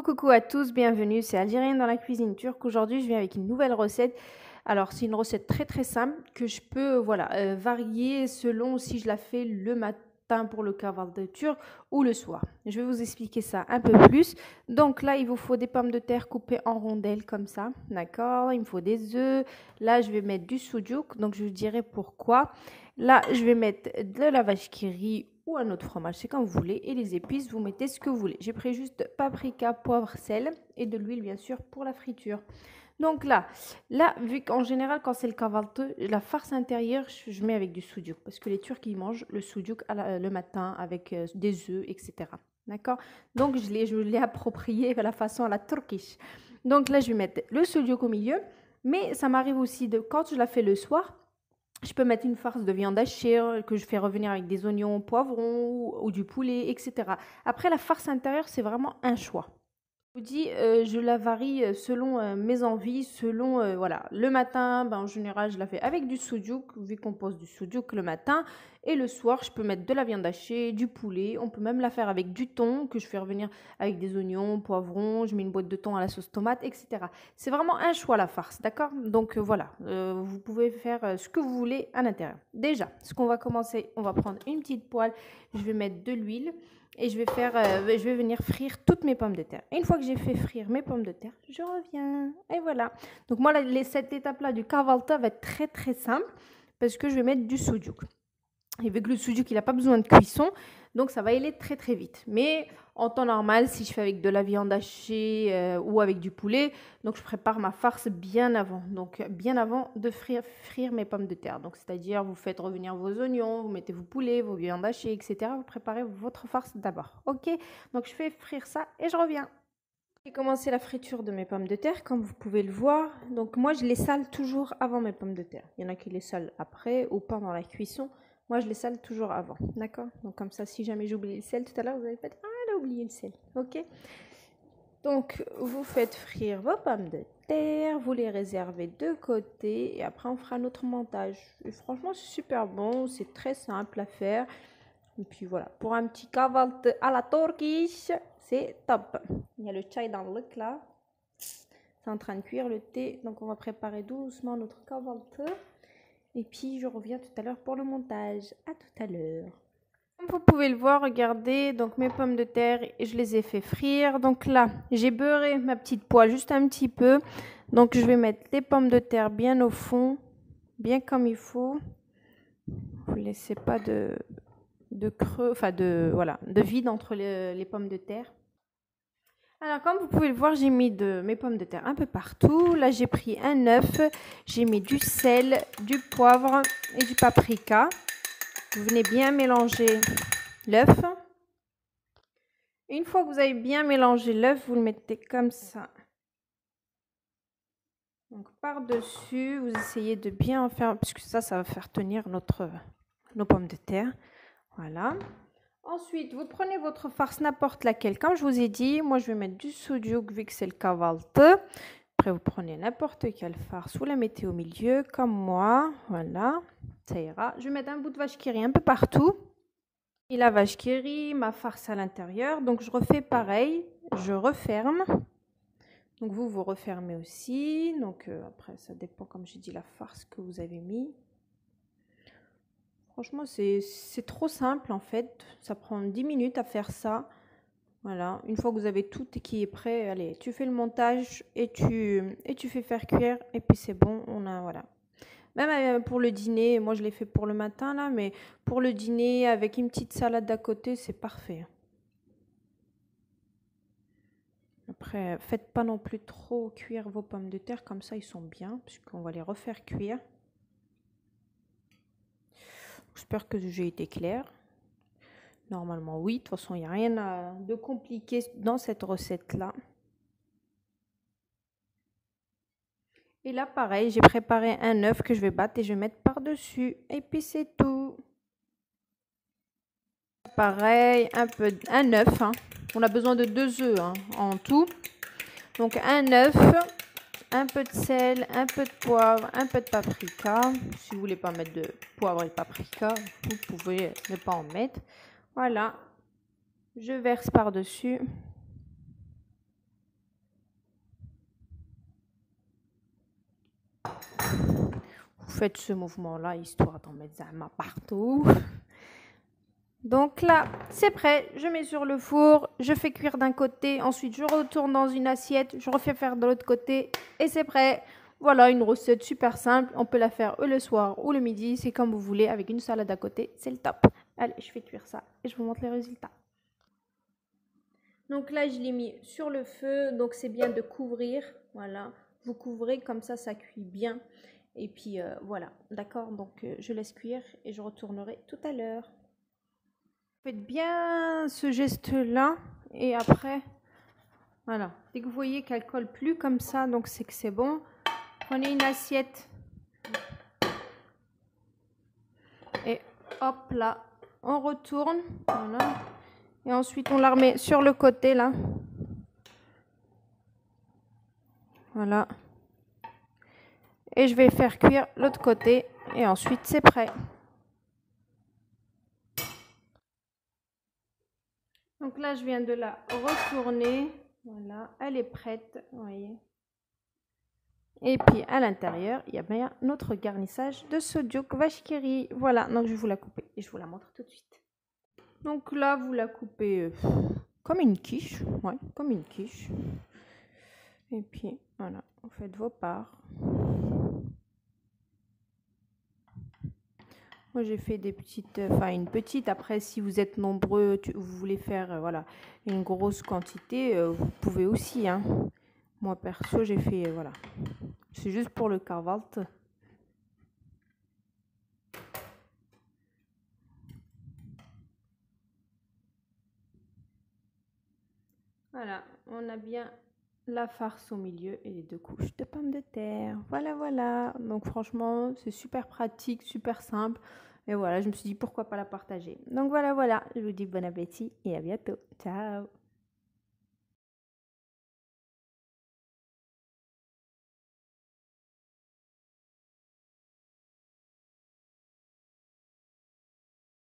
Coucou à tous, bienvenue, c'est Algérienne dans la cuisine turque. Aujourd'hui, je viens avec une nouvelle recette. Alors, c'est une recette très simple que je peux varier selon si je la fais le matin pour le kahvaltı turc ou le soir. Je vais vous expliquer ça un peu plus. Donc là, il vous faut des pommes de terre coupées en rondelles comme ça, d'accord? Il me faut des œufs. Là, je vais mettre du sucuk, donc je vous dirai pourquoi. Là, je vais mettre de la vache qui rit ou un autre fromage, c'est comme vous voulez. Et les épices, vous mettez ce que vous voulez. J'ai pris juste paprika, poivre, sel et de l'huile, bien sûr, pour la friture. Donc là, vu qu'en général, quand c'est le kahvaltı, la farce intérieure, je mets avec du sucuk. Parce que les Turcs, ils mangent le sucuk le matin avec des œufs, etc. D'accord? Donc, je l'ai approprié de la façon à la turkish. Donc là, je vais mettre le sucuk au milieu. Mais ça m'arrive aussi, quand je la fais le soir, je peux mettre une farce de viande hachée que je fais revenir avec des oignons, poivrons ou du poulet, etc. Après, la farce intérieure, c'est vraiment un choix. Je vous dis, je la varie selon mes envies, selon, voilà. Le matin, en général, je la fais avec du sucuk, vu qu'on pose du sucuk le matin. Et le soir, je peux mettre de la viande hachée, du poulet. On peut même la faire avec du thon, que je fais revenir avec des oignons, poivrons. Je mets une boîte de thon à la sauce tomate, etc. C'est vraiment un choix, la farce, d'accord? Donc, voilà, vous pouvez faire ce que vous voulez à l'intérieur. Déjà, ce qu'on va commencer, on va prendre une petite poêle. Je vais mettre de l'huile. Et je vais venir frire toutes mes pommes de terre. Et une fois que j'ai fait frire mes pommes de terre, je reviens. Et voilà. Donc moi, cette étape-là du kahvaltı va être très simple parce que je vais mettre du sucuk. Et vu que le sucuk, il n'a pas besoin de cuisson, donc ça va aller très vite. Mais en temps normal, si je fais avec de la viande hachée ou avec du poulet, donc je prépare ma farce bien avant. Donc bien avant de frire mes pommes de terre. Donc c'est-à-dire, vous faites revenir vos oignons, vous mettez vos poulets, vos viandes hachées, etc. Vous préparez votre farce d'abord. Ok? Donc je fais frire ça et je reviens. J'ai commencé la friture de mes pommes de terre, comme vous pouvez le voir. Donc moi, je les sale toujours avant mes pommes de terre. Il y en a qui les salent après ou pendant la cuisson. Moi, je les sale toujours avant, d'accord? Donc comme ça, si jamais j'oublie le sel tout à l'heure, vous allez faire « Ah, elle a oublié le sel », ok? Donc, vous faites frire vos pommes de terre, vous les réservez de côté et après, on fera notre montage. Et franchement, c'est super bon, c'est très simple à faire. Et puis voilà, pour un petit kahvaltı à la turkish, c'est top. Il y a le chai dans le là. C'est en train de cuire le thé, donc on va préparer doucement notre kahvaltı. Et puis, je reviens tout à l'heure pour le montage. À tout à l'heure. Comme vous pouvez le voir, regardez, donc mes pommes de terre, je les ai fait frire. Donc là, j'ai beurré ma petite poêle juste un petit peu. Donc, je vais mettre les pommes de terre bien au fond, bien comme il faut. Vous ne laissez pas de creux, enfin de vide entre les pommes de terre. Alors, comme vous pouvez le voir, j'ai mis mes pommes de terre un peu partout. Là, j'ai pris un œuf, j'ai mis du sel, du poivre et du paprika. Vous venez bien mélanger l'œuf. Une fois que vous avez bien mélangé l'œuf, vous le mettez comme ça. Donc, par-dessus, vous essayez de bien en faire, puisque ça va faire tenir nos pommes de terre. Voilà. Ensuite, vous prenez votre farce n'importe laquelle. Comme je vous ai dit, moi, je vais mettre du sucuk vu que c'est le kahvaltı. Après, vous prenez n'importe quelle farce, vous la mettez au milieu, comme moi. Voilà, ça ira. Je vais mettre un bout de vache qui rit un peu partout. Et la vache qui rit, ma farce à l'intérieur. Donc, je refais pareil. Je referme. Donc, vous refermez aussi. Donc, après, ça dépend, comme j'ai dit, la farce que vous avez mis. Franchement, c'est trop simple en fait. Ça prend 10 minutes à faire ça. Voilà. Une fois que vous avez tout qui est prêt, allez, tu fais le montage et tu fais faire cuire. Et puis c'est bon, on a, voilà. Même pour le dîner, moi je l'ai fait pour le matin là, mais pour le dîner avec une petite salade d'à côté, c'est parfait. Après, faites pas non plus trop cuire vos pommes de terre, comme ça ils sont bien, puisqu'on va les refaire cuire. J'espère que j'ai été claire. Normalement, oui. De toute façon, il n'y a rien de compliqué dans cette recette-là. Et là, pareil, j'ai préparé un œuf que je vais battre et je vais mettre par-dessus. Et puis, c'est tout. Pareil, un œuf. Hein. On a besoin de 2 œufs hein, en tout. Donc, un œuf, un peu de sel, un peu de poivre, un peu de paprika. Si vous ne voulez pas mettre de poivre et de paprika, vous pouvez ne pas en mettre. Voilà. Je verse par-dessus. Vous faites ce mouvement-là, histoire d'en mettre un partout. Donc là, c'est prêt. Je mets sur le four, je fais cuire d'un côté, ensuite je retourne dans une assiette, je refais faire de l'autre côté et c'est prêt. Voilà, une recette super simple. On peut la faire le soir ou le midi, c'est comme vous voulez, avec une salade à côté, c'est le top. Allez, je fais cuire ça et je vous montre les résultats. Donc là, je l'ai mis sur le feu, donc c'est bien de couvrir. Voilà, vous couvrez comme ça cuit bien. Et puis voilà, d'accord. Donc je laisse cuire et je retournerai tout à l'heure. Faites bien ce geste-là et après, voilà. Dès que vous voyez qu'elle colle plus comme ça, donc c'est que c'est bon. Prenez une assiette et hop là, on retourne. Voilà. Et ensuite, on la remet sur le côté là. Voilà. Et je vais faire cuire l'autre côté et ensuite c'est prêt. Donc là, je viens de la retourner. Voilà, elle est prête, vous voyez. Et puis à l'intérieur, il y a bien notre garnissage de sodiok vache qui rit. Voilà, donc je vais vous la couper et je vous la montre tout de suite. Donc là, vous la coupez comme une quiche, ouais, comme une quiche. Et puis voilà, vous faites vos parts. Moi j'ai fait des petites, enfin une petite. Après, si vous êtes nombreux, vous voulez faire voilà une grosse quantité, vous pouvez aussi. Hein. Moi perso, j'ai fait voilà. C'est juste pour le carvalt. Voilà, on a bien la farce au milieu et les 2 couches de pommes de terre. Voilà, voilà. Donc franchement, c'est super pratique, super simple. Et voilà, je me suis dit pourquoi pas la partager. Donc voilà, voilà. Je vous dis bon appétit et à bientôt. Ciao.